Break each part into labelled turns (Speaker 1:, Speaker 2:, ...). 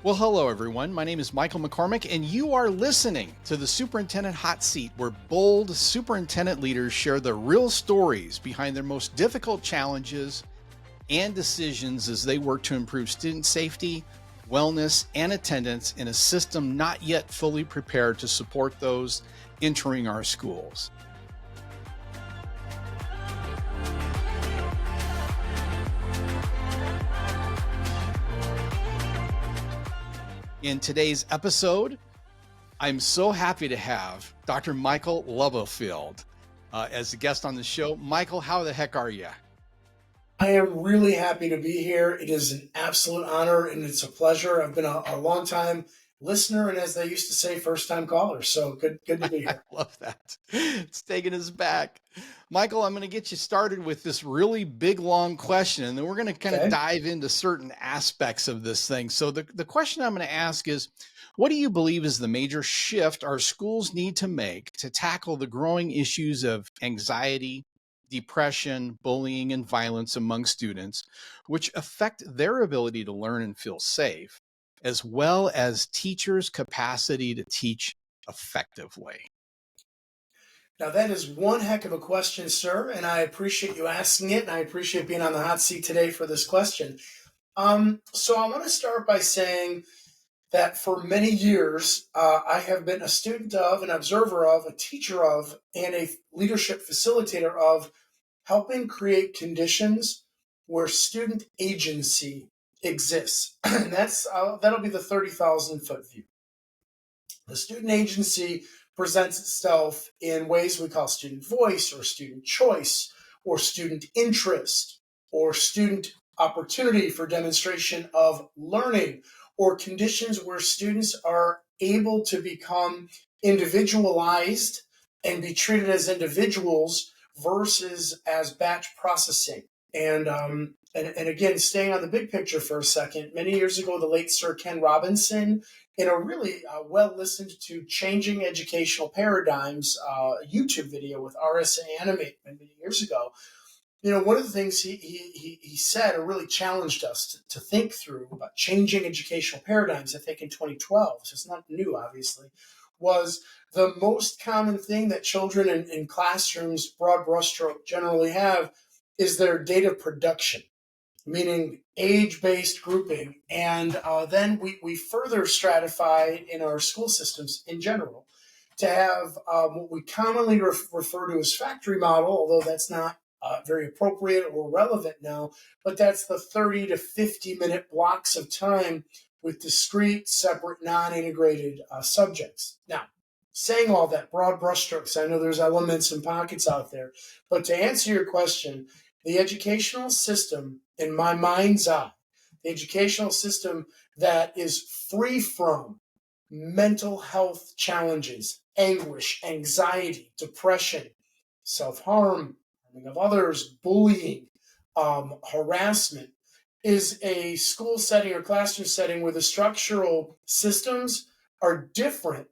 Speaker 1: Well, hello, everyone. My name is Michael McCormick, and you are listening to the Superintendent Hot Seat, where bold superintendent leaders share the real stories behind their most difficult challenges and decisions as they work to improve student safety, wellness, and attendance in a system not yet fully prepared to support those entering our schools. In today's episode, I'm so happy to have Dr. Michael Lubelfeld as a guest on the show. Michael, how the heck are you?
Speaker 2: I am really happy to be here. It is an absolute honor and it's a pleasure. I've been a long time listener and, as they used to say, first time caller. So good to be
Speaker 1: I
Speaker 2: here.
Speaker 1: love that. It's taking us back. Michael, I'm going to get you started with this really big, long question, and then we're going to kind of
Speaker 2: Okay.
Speaker 1: dive into certain aspects of this thing. So, the question I'm going to ask is, what do you believe is the major shift our schools need to make to tackle the growing issues of anxiety, depression, bullying, and violence among students, which affect their ability to learn and feel safe, as well as teachers' capacity to teach effectively?
Speaker 2: Now, that is one heck of a question, sir. And I appreciate you asking it. And I appreciate being on the hot seat today for this question. So I want to start by saying that for many years, I have been a student of, an observer of, a teacher of, and a leadership facilitator of helping create conditions where student agency exists. And that'll be the 30,000-foot view. The student agency presents itself in ways we call student voice or student choice or student interest or student opportunity for demonstration of learning, or conditions where students are able to become individualized and be treated as individuals versus as batch processing. And again, staying on the big picture for a second, many years ago, the late Sir Ken Robinson, in a really well listened to Changing Educational Paradigms YouTube video with RSA Animate many years ago, one of the things he said, or really challenged us to think through about changing educational paradigms, I think in 2012, so it's not new, obviously, was the most common thing that children in classrooms, broad brushstroke, generally have is their data production, meaning age-based grouping. And then we further stratify in our school systems in general to have what we commonly refer to as factory model, although that's not very appropriate or relevant now, but that's the 30 to 50-minute blocks of time with discrete, separate, non-integrated subjects. Now, saying all that, broad brushstrokes, I know there's elements and pockets out there, but to answer your question, the educational system, in my mind's eye, the educational system that is free from mental health challenges, anguish, anxiety, depression, self-harm, harming of others, bullying, harassment, is a school setting or classroom setting where the structural systems are different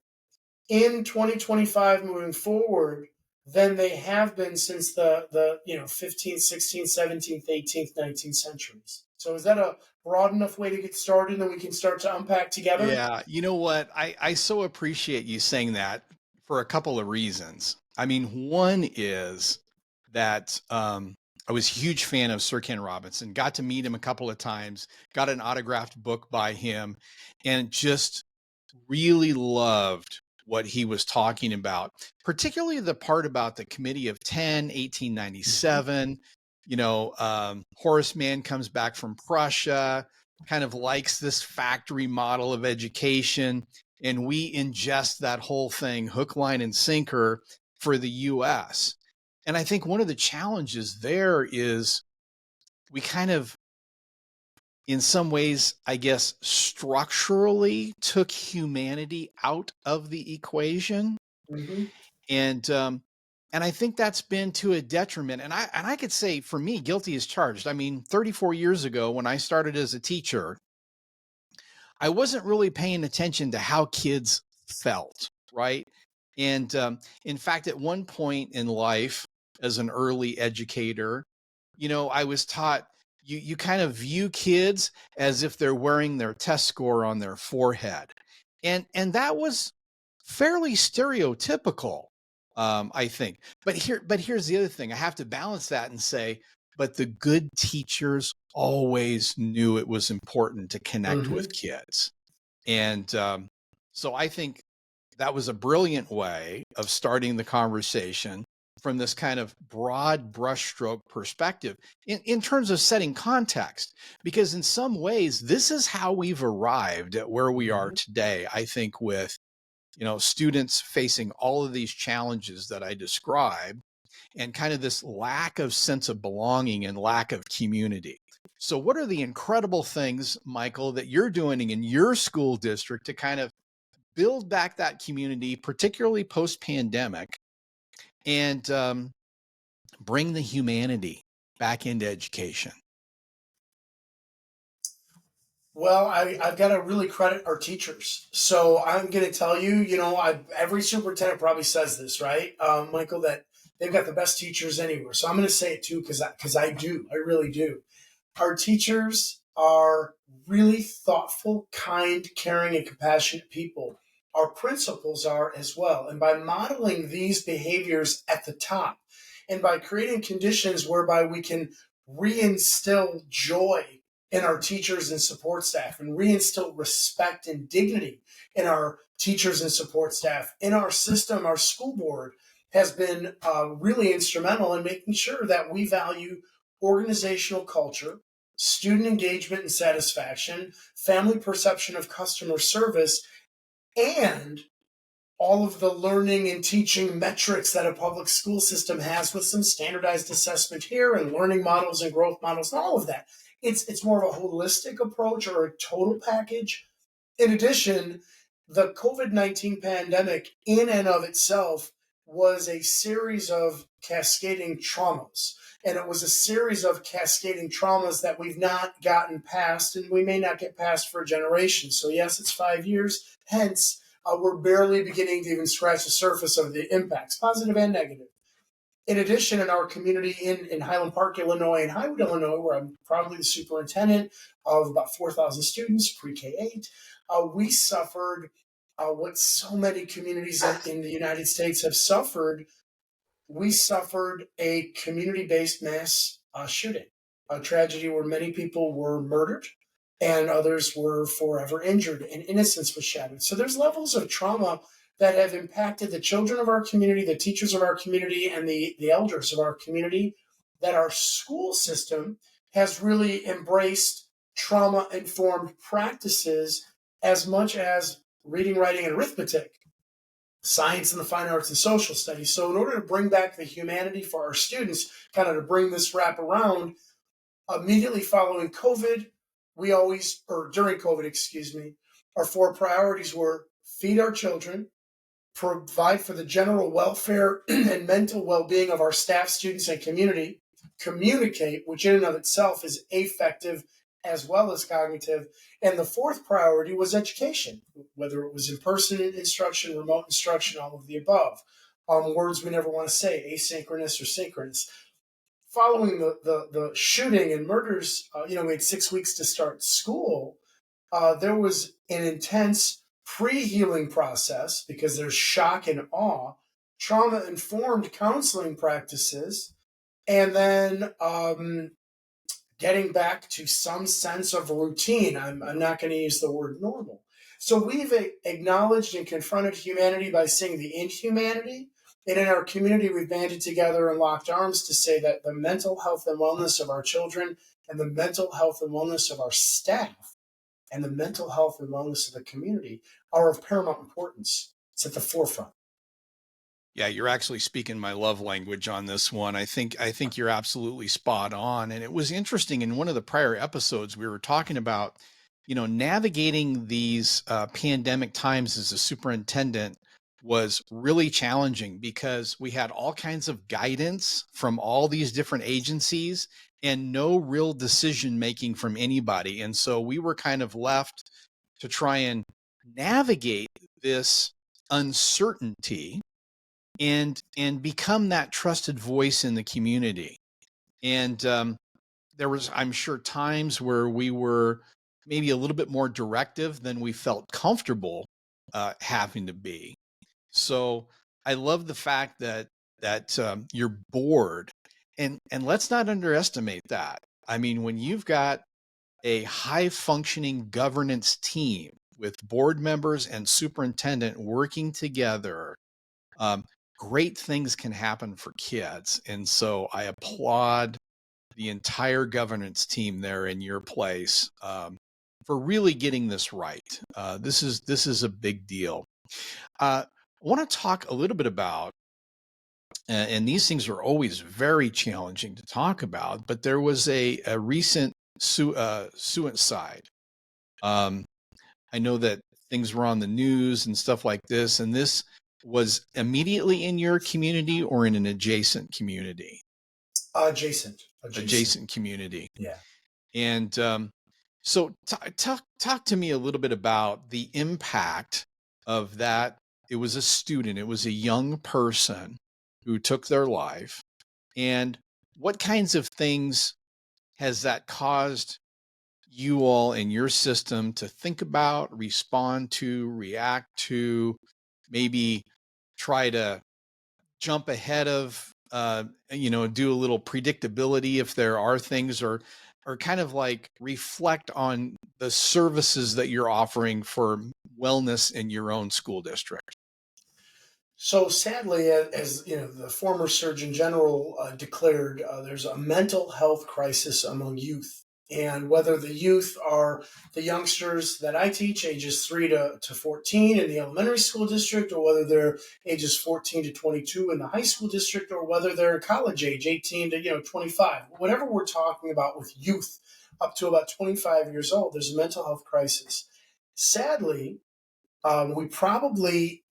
Speaker 2: in 2025 moving forward than they have been since the 15th, 16th, 17th, 18th, 19th centuries. So is that a broad enough way to get started and we can start to unpack together?
Speaker 1: Yeah, you know what? I so appreciate you saying that for a couple of reasons. I mean, one is that I was a huge fan of Sir Ken Robinson, got to meet him a couple of times, got an autographed book by him, and just really loved what he was talking about, particularly the part about the Committee of 10, 1897. Horace Mann comes back from Prussia, kind of likes this factory model of education, and we ingest that whole thing hook, line, and sinker for the US. And I think one of the challenges there is we kind of, in some ways, I guess, structurally took humanity out of the equation.
Speaker 2: Mm-hmm.
Speaker 1: And and I think that's been to a detriment. And I could say, for me, guilty as charged. I mean, 34 years ago, when I started as a teacher, I wasn't really paying attention to how kids felt, right? And in fact, at one point in life, as an early educator, I was taught you kind of view kids as if they're wearing their test score on their forehead. And that was fairly stereotypical, I think. But here's the other thing. I have to balance that and say, but the good teachers always knew it was important to connect
Speaker 2: Hmm.
Speaker 1: with kids. And so I think that was a brilliant way of starting the conversation from this kind of broad brushstroke perspective in terms of setting context. Because in some ways, this is how we've arrived at where we are
Speaker 2: Hmm.
Speaker 1: today, I think, with students facing all of these challenges that I described and kind of this lack of sense of belonging and lack of community. So, what are the incredible things, Michael, that you're doing in your school district to kind of build back that community, particularly post pandemic, and bring the humanity back into education?
Speaker 2: Well, I've got to really credit our teachers. So I'm going to tell you, every superintendent probably says this, right, Michael, that they've got the best teachers anywhere. So I'm going to say it too because I do. I really do. Our teachers are really thoughtful, kind, caring, and compassionate people. Our principals are as well. And by modeling these behaviors at the top and by creating conditions whereby we can reinstill joy in our teachers and support staff and reinstill respect and dignity in our teachers and support staff, in our system, our school board has been really instrumental in making sure that we value organizational culture, student engagement and satisfaction, family perception of customer service, and all of the learning and teaching metrics that a public school system has with some standardized assessment here and learning models and growth models and all of that. It's more of a holistic approach or a total package. In addition, the COVID-19 pandemic in and of itself was a series of cascading traumas. And it was a series of cascading traumas that we've not gotten past and we may not get past for generations. So, yes, it's 5 years. Hence, we're barely beginning to even scratch the surface of the impacts, positive and negative. In addition, in our community in Highland Park, Illinois, and Highwood, Illinois, where I'm probably the superintendent of about 4,000 students, pre-K 8, we suffered what so many communities in the United States have suffered. We suffered a community-based mass shooting, a tragedy where many people were murdered and others were forever injured and innocence was shattered. So there's levels of trauma that have impacted the children of our community, the teachers of our community, and the elders of our community, that our school system has really embraced trauma-informed practices as much as reading, writing, and arithmetic, science and the fine arts and social studies. So in order to bring back the humanity for our students, kind of to bring this wrap around, immediately following COVID, or during COVID, excuse me, our four priorities were feed our children, provide for the general welfare and mental well-being of our staff, students, and community, communicate, which in and of itself is affective as well as cognitive. And the fourth priority was education, whether it was in-person instruction, remote instruction, all of the above. Words we never want to say, asynchronous or synchronous. Following the shooting and murders, we had 6 weeks to start school. There was an intense pre-healing process because there's shock and awe, trauma-informed counseling practices, and then getting back to some sense of routine. I'm not going to use the word normal. So we've acknowledged and confronted humanity by seeing the inhumanity. And in our community, we've banded together and locked arms to say that the mental health and wellness of our children and the mental health and wellness of our staff and the mental health and wellness of the community are of paramount importance. It's at the forefront.
Speaker 1: Yeah, you're actually speaking my love language on this one. I think you're absolutely spot on. And it was interesting in one of the prior episodes we were talking about, navigating these pandemic times as a superintendent was really challenging because we had all kinds of guidance from all these different agencies and no real decision making from anybody. And so we were kind of left to try and navigate this uncertainty and become that trusted voice in the community. And there was, I'm sure, times where we were maybe a little bit more directive than we felt comfortable having to be. So I love the fact that you're bored, and let's not underestimate that. I mean, when you've got a high functioning governance team with board members and superintendent working together, um, great things can happen for kids. And so I applaud the entire governance team there in your place for really getting this right. This is a big deal. I want to talk a little bit about, and these things are always very challenging to talk about, but there was a recent suicide. Um, I know that things were on the news and stuff like this, and this was immediately in your community or in an adjacent community?
Speaker 2: Adjacent.
Speaker 1: Community.
Speaker 2: Yeah.
Speaker 1: And so talk to me a little bit about the impact of that. It was a student, it was a young person who took their life. And what kinds of things has that caused you all in your system to think about, respond to, react to, maybe try to jump ahead of, do a little predictability if there are things, or kind of like reflect on the services that you're offering for wellness in your own school district?
Speaker 2: So sadly, as you know, the former Surgeon General declared, there's a mental health crisis among youth. And whether the youth are the youngsters that I teach, ages 3 to 14 in the elementary school district, or whether they're ages 14 to 22 in the high school district, or whether they're college age, 18 to 25, whatever we're talking about with youth up to about 25 years old, there's a mental health crisis. Sadly, we probably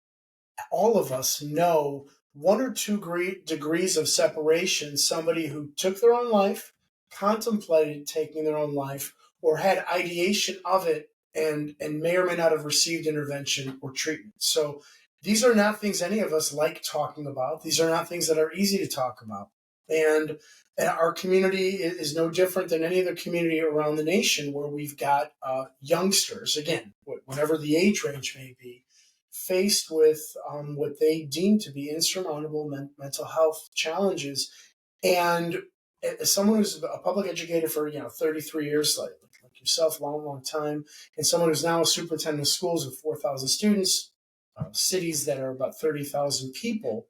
Speaker 2: all of us know one or two degrees of separation, somebody who took their own life, contemplated taking their own life, or had ideation of it and may or may not have received intervention or treatment. So these are not things any of us like talking about. These are not things that are easy to talk about. And our community is no different than any other community around the nation where we've got youngsters, again, whatever the age range may be, faced with what they deem to be insurmountable mental health challenges. And as someone who's a public educator for 33 years, like yourself, long time, and someone who's now a superintendent of schools with 4,000 students, cities that are about 30,000 people,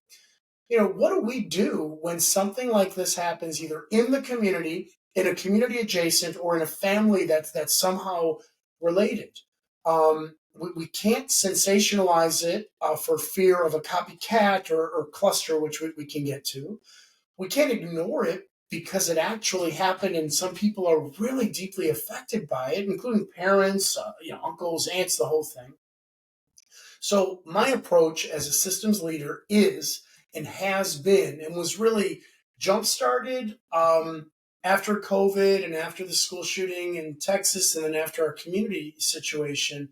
Speaker 2: what do we do when something like this happens, either in the community, in a community adjacent, or in a family that's somehow related? We can't sensationalize it for fear of a copycat or cluster, which we can get to. We can't ignore it because it actually happened, and some people are really deeply affected by it, including parents, uncles, aunts, the whole thing. So my approach as a systems leader is and has been and was really jump-started after COVID and after the school shooting in Texas and then after our community situation.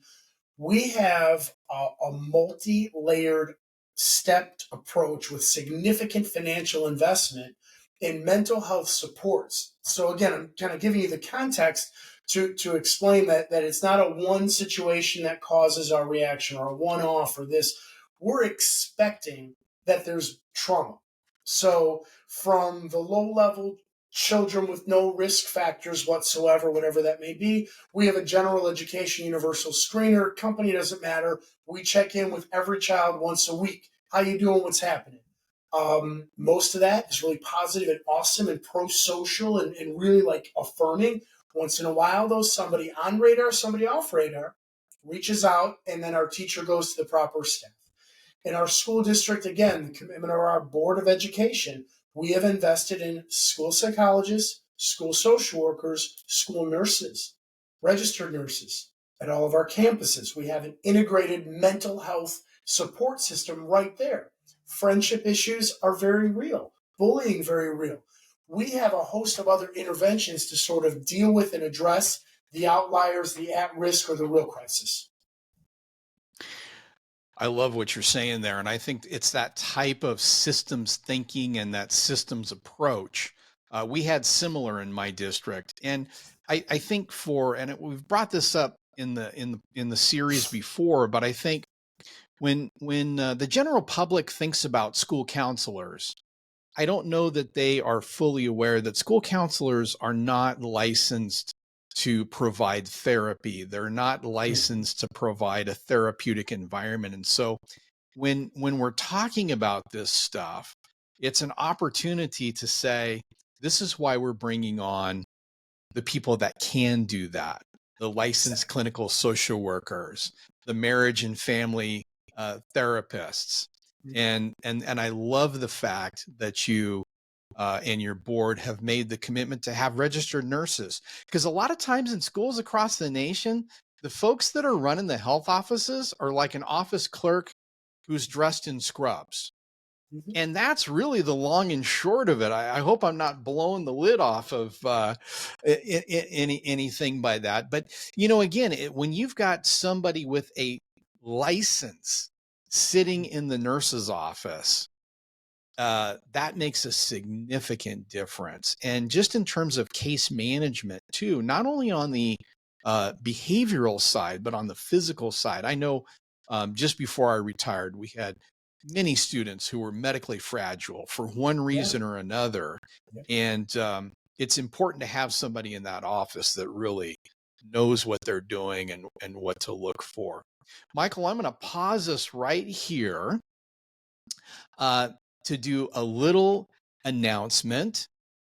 Speaker 2: We have a multi-layered stepped approach with significant financial investment in mental health supports. So again, I'm kind of giving you the context to explain that it's not a one situation that causes our reaction or a one-off or this. We're expecting that there's trauma. So from the low-level children with no risk factors whatsoever, whatever that may be, we have a general education universal screener. Company doesn't matter. We check in with every child once a week. How you doing? What's happening? Most of that is really positive and awesome and pro-social and really like affirming. Once in a while, though, somebody on radar, somebody off radar reaches out, and then our teacher goes to the proper staff. In our school district, again, the commitment of our Board of Education, we have invested in school psychologists, school social workers, school nurses, registered nurses at all of our campuses. We have an integrated mental health support system right there. Friendship issues are very real, bullying very real. We have a host of other interventions to sort of deal with and address the outliers, the at-risk, or the real crisis.
Speaker 1: I love what you're saying there. And I think it's that type of systems thinking and that systems approach We had similar in my district, and I think we've brought this up in the series before, but I think when the general public thinks about school counselors, I don't know that they are fully aware that school counselors are not licensed to provide therapy. They're not licensed to provide a therapeutic environment. And so when we're talking about this stuff, it's an opportunity to say, this is why we're bringing on the people that can do that, the licensed clinical social workers, the marriage and family therapists. And I love the fact that you and your board have made the commitment to have registered nurses, because a lot of times in schools across the nation, the folks that are running the health offices are like an office clerk who's dressed in scrubs. And that's really the long and short of it. I hope I'm not blowing the lid off of anything by that. But, again, when you've got somebody with a license sitting in the nurse's office, that makes a significant difference. And just in terms of case management, too, not only on the behavioral side, but on the physical side. I know just before I retired, we had many students who were medically fragile for one reason or another. And it's important to have somebody in that office that really knows what they're doing and what to look for. Michael, I'm going to pause us right here to do a little announcement,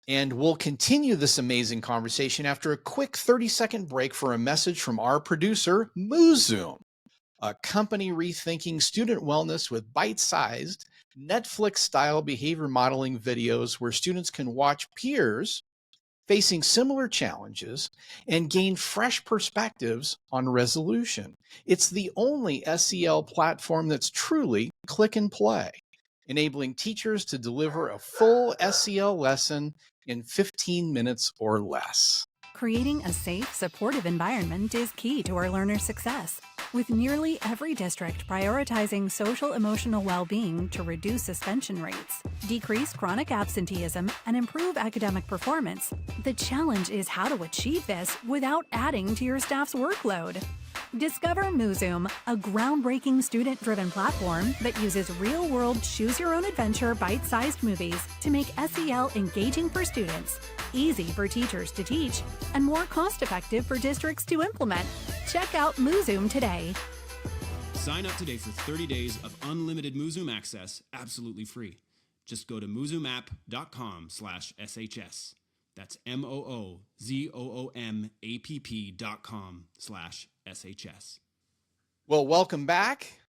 Speaker 1: and we'll continue this amazing conversation after a quick 30-second break for a message from our producer, MooZoom, a company rethinking student wellness with bite-sized, Netflix-style behavior modeling videos where students can watch peers facing similar challenges and gain fresh perspectives on resolution. It's the only SEL platform that's truly click and play, enabling teachers to deliver a full SEL lesson in 15 minutes or less.
Speaker 3: Creating a safe, supportive environment is key to our learners' success. With nearly every district prioritizing social-emotional well-being to reduce suspension rates, decrease chronic absenteeism, and improve academic performance, the challenge is how to achieve this without adding to your staff's workload. Discover MooZoom, a groundbreaking student-driven platform that uses real-world choose-your-own-adventure bite-sized movies to make SEL engaging for students, easy for teachers to teach, and more cost-effective for districts to implement. Check out MooZoom today.
Speaker 4: Sign up today for 30 days of unlimited MooZoom access, absolutely free. Just go to moozoomapp.com/SHS. That's MOOZOOMAPP.com/SHS.
Speaker 1: Well, welcome back.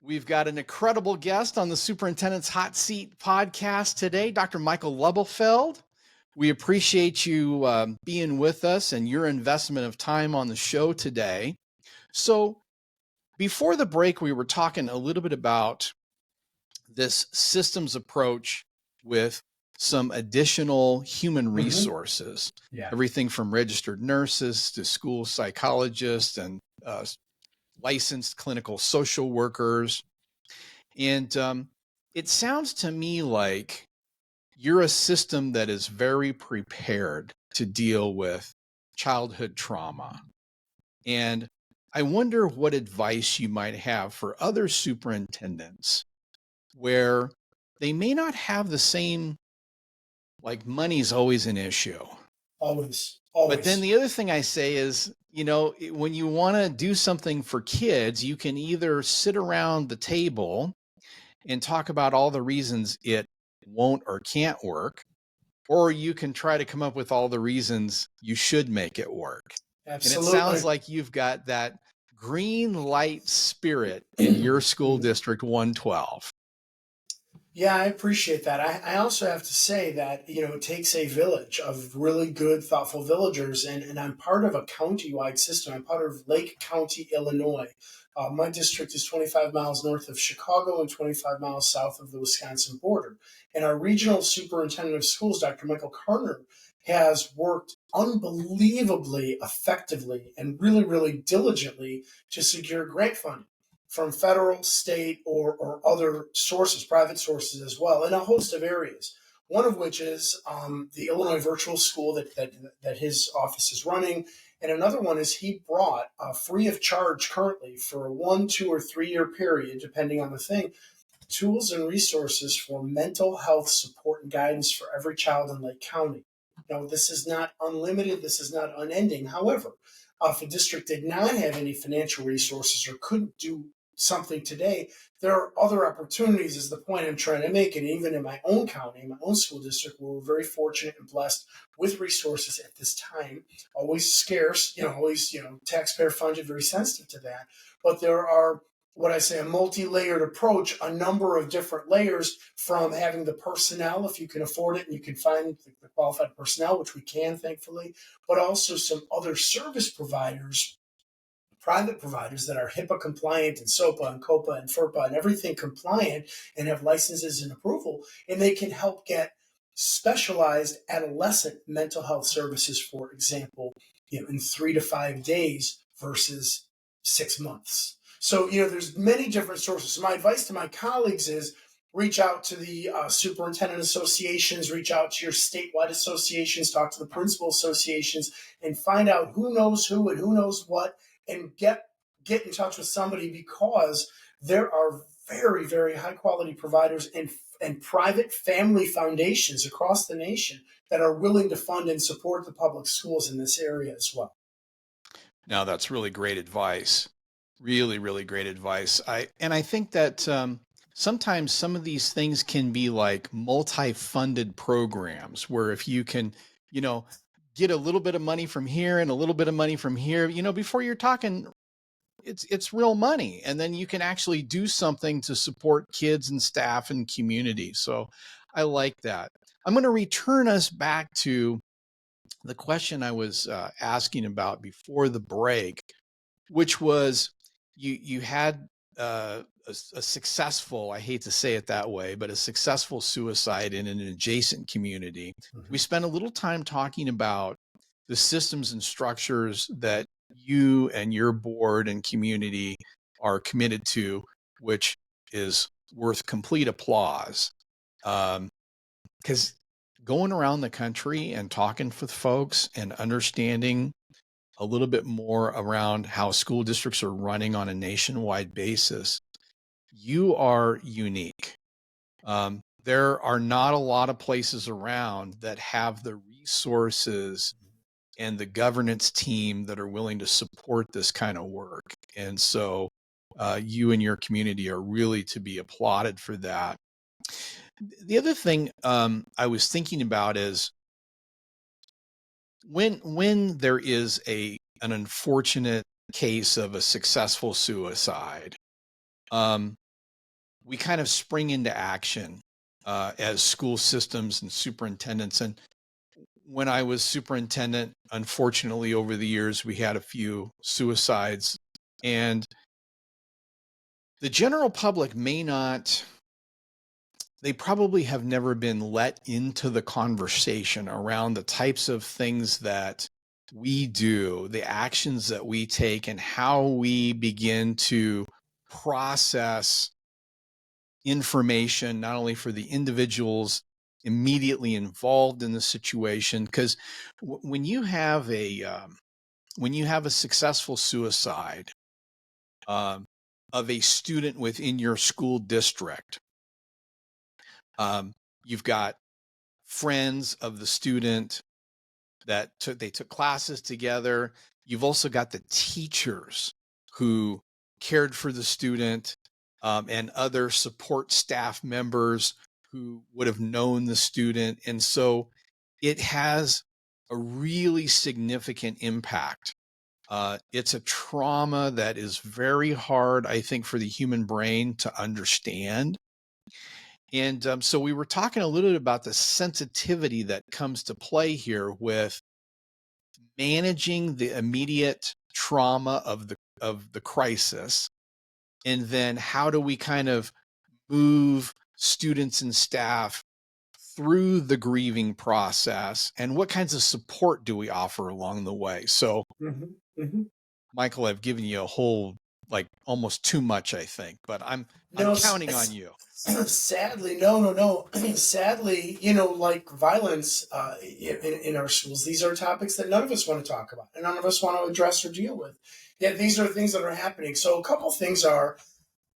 Speaker 1: We've got an incredible guest on the Superintendent's Hot Seat podcast today, Dr. Michael Lubelfeld. We appreciate you being with us and your investment of time on the show today. So before the break, we were talking a little bit about this systems approach with some additional human resources, everything from registered nurses to school psychologists and licensed clinical social workers. And it sounds to me like you're a system that is very prepared to deal with childhood trauma. And I wonder what advice you might have for other superintendents where they may not have the same, like money's always an issue.
Speaker 2: Always.
Speaker 1: But then the other thing I say is, when you want to do something for kids, you can either sit around the table and talk about all the reasons it won't or can't work, or you can try to come up with all the reasons you should make it work.
Speaker 2: Absolutely.
Speaker 1: And it sounds like you've got that green light spirit in your school district 112.
Speaker 2: Yeah, I appreciate that. I also have to say that, it takes a village of really good, thoughtful villagers, and I'm part of a county-wide system. I'm part of Lake County, Illinois. My district is 25 miles north of Chicago and 25 miles south of the Wisconsin border. And our regional superintendent of schools, Dr. Michael McCormick, has worked unbelievably effectively and really, really diligently to secure grant funding from federal, state, or other sources, private sources as well, in a host of areas. One of which is the Illinois virtual school that his office is running. And another one is he brought free of charge currently for a 1, 2, or 3 year period, depending on the thing, tools and resources for mental health support and guidance for every child in Lake County. Now, this is not unlimited, this is not unending. However, if a district did not have any financial resources or couldn't do something today, there are other opportunities, is the point I'm trying to make. And even in my own county, my own school district, we're very fortunate and blessed with resources at this time, always scarce, always, taxpayer funded, very sensitive to that. But there are, what I say, a multi-layered approach, a number of different layers, from having the personnel, if you can afford it and you can find the qualified personnel, which we can, thankfully, but also some other service providers, private providers that are HIPAA compliant and SOPA and COPA and FERPA and everything compliant and have licenses and approval, and they can help get specialized adolescent mental health services, for example, in 3 to 5 days versus 6 months. So, there's many different sources. So my advice to my colleagues is reach out to the superintendent associations, reach out to your statewide associations, talk to the principal associations, and find out who knows who and who knows what, and get in touch with somebody, because there are very, very high quality providers and private family foundations across the nation that are willing to fund and support the public schools in this area as well.
Speaker 1: Now, that's really great advice. Really, really great advice. I think that sometimes some of these things can be like multi-funded programs, where if you can, get a little bit of money from here and a little bit of money from here, before you're talking, it's real money. And then you can actually do something to support kids and staff and community. So I like that. I'm going to return us back to the question I was asking about before the break, which was, you had a successful, I hate to say it that way, but a successful suicide in an adjacent community. Mm-hmm. We spent a little time talking about the systems and structures that you and your board and community are committed to, which is worth complete applause. Because going around the country and talking with folks and understanding a little bit more around how school districts are running on a nationwide basis, you are unique. There are not a lot of places around that have the resources and the governance team that are willing to support this kind of work. And so you and your community are really to be applauded for that. The other thing I was thinking about is, when there is an unfortunate case of a successful suicide, we kind of spring into action as school systems and superintendents. And when I was superintendent, unfortunately, over the years, we had a few suicides, and the general public they probably have never been let into the conversation around the types of things that we do, the actions that we take, and how we begin to process information, not only for the individuals immediately involved in the situation. Because when you have a successful suicide of a student within your school district, you've got friends of the student that they took classes together. You've also got the teachers who cared for the student, and other support staff members who would have known the student. And so it has a really significant impact. It's a trauma that is very hard, I think, for the human brain to understand. And so we were talking a little bit about the sensitivity that comes to play here with managing the immediate trauma of the crisis, and then how do we kind of move students and staff through the grieving process, and what kinds of support do we offer along the way? So, Michael, I've given you a whole, almost too much, I think, but I'm counting on you.
Speaker 2: Sadly, no. Sadly, like violence in our schools, these are topics that none of us want to talk about and none of us want to address or deal with. Yet these are things that are happening. So a couple things are,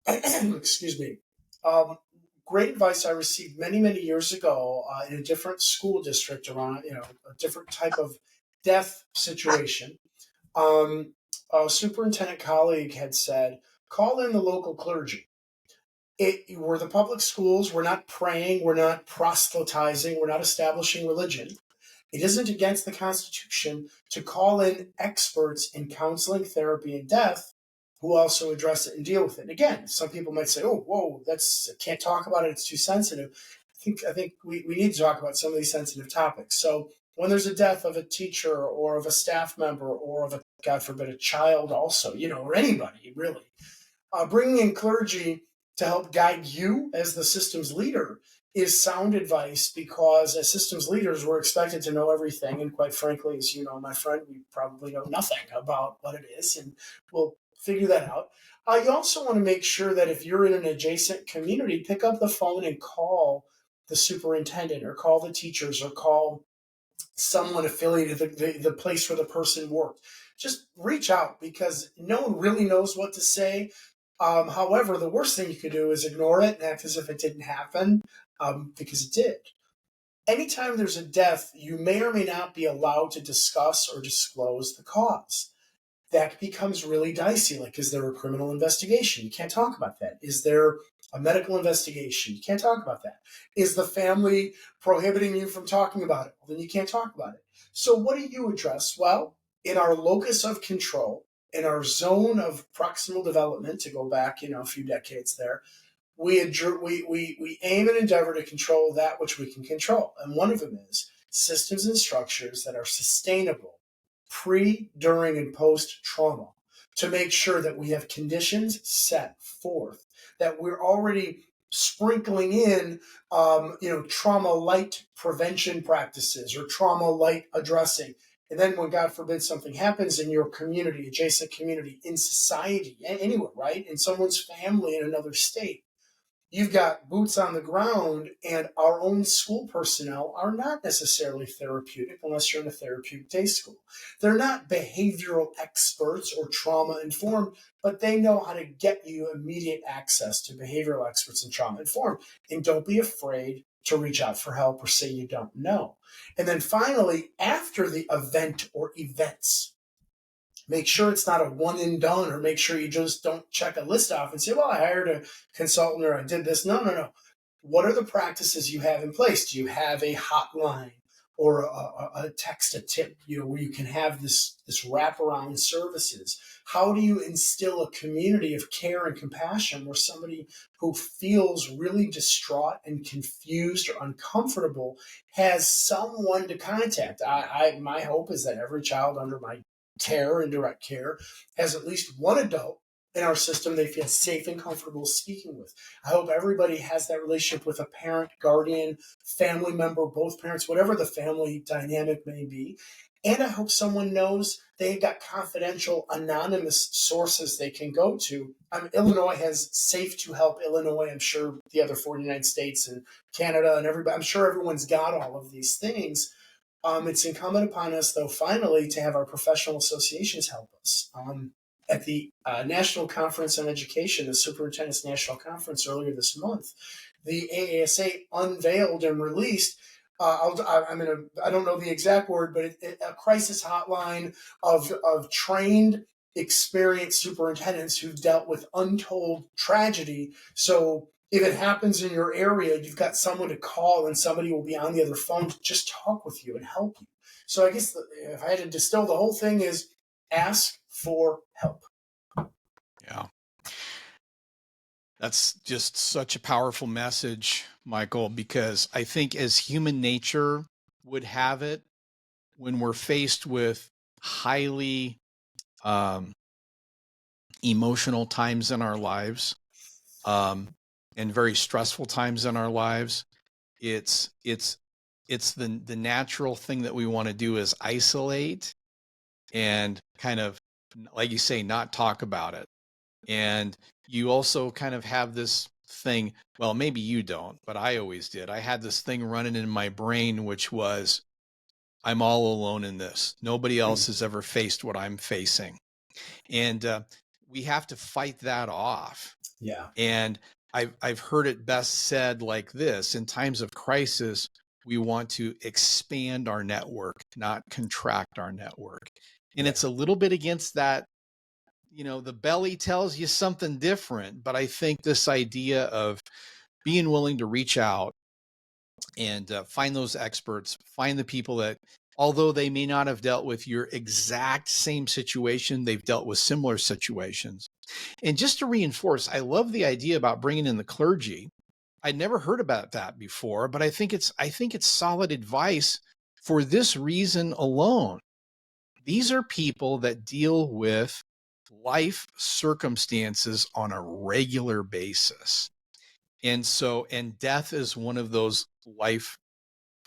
Speaker 2: excuse me, um, great advice I received many, many years ago in a different school district around, a different type of death situation. A superintendent colleague had said, call in the local clergy. We're the public schools. We're not praying. We're not proselytizing. We're not establishing religion. It isn't against the Constitution to call in experts in counseling, therapy, and death who also address it and deal with it. And again, some people might say, "Oh, whoa, can't talk about it. It's too sensitive." I think we need to talk about some of these sensitive topics. So when there's a death of a teacher or of a staff member or of a, God forbid, a child, also, or anybody really, bringing in clergy to help guide you as the systems leader is sound advice, because as systems leaders, we're expected to know everything. And quite frankly, as you know, my friend, we probably know nothing about what it is, and we'll figure that out. You also want to make sure that if you're in an adjacent community, pick up the phone and call the superintendent or call the teachers or call someone affiliated with the place where the person worked. Just reach out, because no one really knows what to say. However, the worst thing you could do is ignore it and act as if it didn't happen, because it did. Anytime there's a death, you may or may not be allowed to discuss or disclose the cause. That becomes really dicey. Like, is there a criminal investigation? You can't talk about that. Is there a medical investigation? You can't talk about that. Is the family prohibiting you from talking about it? Well, then you can't talk about it. So what do you address? Well, in our locus of control, in our zone of proximal development, to go back, a few decades there, we aim and endeavor to control that which we can control. And one of them is systems and structures that are sustainable pre, during, and post trauma, to make sure that we have conditions set forth, that we're already sprinkling in, trauma light prevention practices or trauma light addressing. And then when, God forbid, something happens in your community, adjacent community, in society, anywhere, right? In someone's family in another state, you've got boots on the ground, and our own school personnel are not necessarily therapeutic unless you're in a therapeutic day school. They're not behavioral experts or trauma informed, but they know how to get you immediate access to behavioral experts and trauma informed. And don't be afraid to reach out for help or say you don't know. And then finally, after the event or events, make sure it's not a one and done, or make sure you just don't check a list off and say, well, I hired a consultant or I did this. No. What are the practices you have in place? Do you have a hotline or a text, a tip, where you can have this wraparound services? How do you instill a community of care and compassion where somebody who feels really distraught and confused or uncomfortable has someone to contact? My hope is that every child under my care and direct care has at least one adult in our system they feel safe and comfortable speaking with. I hope everybody has that relationship with a parent, guardian, family member, both parents, whatever the family dynamic may be. And I hope someone knows they've got confidential, anonymous sources they can go to. Illinois has Safe to Help Illinois. I'm sure the other 49 states and Canada and everybody, I'm sure everyone's got all of these things. It's incumbent upon us, though, finally, to have our professional associations help us. At the National Conference on Education, the Superintendent's National Conference earlier this month, the AASA unveiled and released, I don't know the exact word, but a crisis hotline of trained, experienced superintendents who've dealt with untold tragedy. So if it happens in your area, you've got someone to call, and somebody will be on the other phone to just talk with you and help you. So I guess if I had to distill the whole thing, is ask for help.
Speaker 1: Yeah. That's just such a powerful message, Michael, because I think as human nature would have it, when we're faced with highly emotional times in our lives, and very stressful times in our lives, it's the natural thing that we want to do is isolate and kind of, like you say, not talk about it. And you also kind of have this thing. Well, maybe you don't, but I always did. I had this thing running in my brain, which was, I'm all alone in this. Nobody else has ever faced what I'm facing. And we have to fight that off.
Speaker 2: Yeah.
Speaker 1: And I've heard it best said like this: in times of crisis, we want to expand our network, not contract our network. And it's a little bit against that, the belly tells you something different. But I think this idea of being willing to reach out and find those experts, find the people that, although they may not have dealt with your exact same situation, they've dealt with similar situations. And just to reinforce, I love the idea about bringing in the clergy. I'd never heard about that before, but I think it's solid advice for this reason alone. These are people that deal with life circumstances on a regular basis. And death is one of those life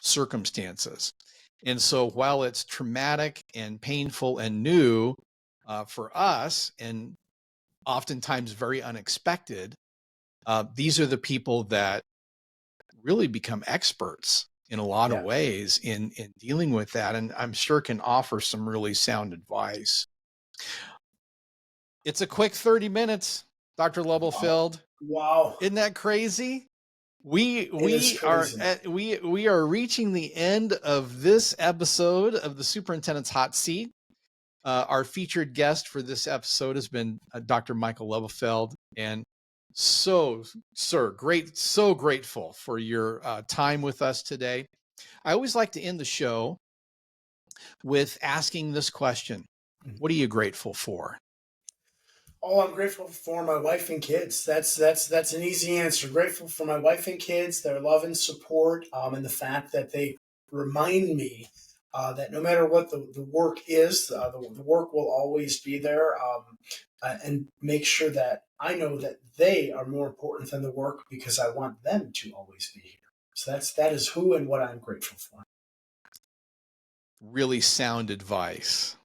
Speaker 1: circumstances. And so while it's traumatic and painful and new for us, and oftentimes very unexpected, these are the people that really become experts in a lot of ways in dealing with that. And I'm sure can offer some really sound advice. It's a quick 30 minutes, Dr. Lubelfeld.
Speaker 2: Wow.
Speaker 1: Isn't that crazy? We are reaching the end of this episode of the Superintendent's Hot Seat. Our featured guest for this episode has been Dr. Michael Lubelfeld, and so grateful for your time with us today. I always like to end the show with asking this question: what are you grateful for?
Speaker 2: Oh, I'm grateful for my wife and kids. That's an easy answer. Grateful for my wife and kids, their love and support, and the fact that they remind me that no matter what the work is, the work will always be there, and make sure that I know that they are more important than the work, because I want them to always be here. So that is who and what I'm grateful for.
Speaker 1: Really sound advice,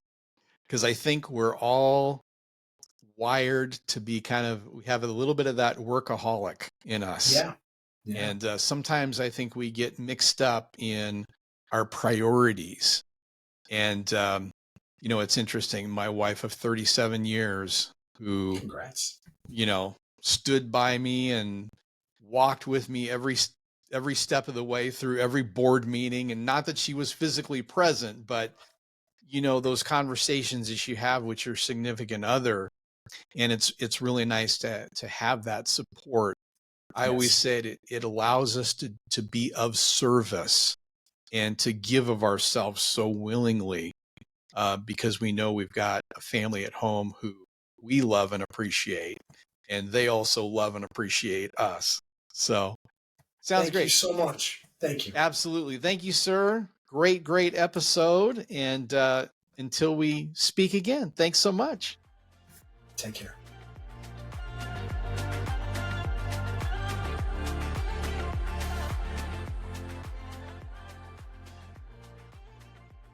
Speaker 1: because I think we're all wired to be we have a little bit of that workaholic in us.
Speaker 2: Yeah.
Speaker 1: And sometimes I think we get mixed up in our priorities. And, it's interesting. My wife of 37 years who,
Speaker 2: Congrats.
Speaker 1: stood by me and walked with me every step of the way through every board meeting. And not that she was physically present, but, those conversations that you have with your significant other. And it's really nice to have that support. I always said it allows us to be of service and to give of ourselves so willingly, because we know we've got a family at home who we love and appreciate, and they also love and appreciate us. So sounds great.
Speaker 2: Thank you so much. Thank you.
Speaker 1: Absolutely. Thank you, sir. Great episode. And until we speak again, thanks so much.
Speaker 2: Take care.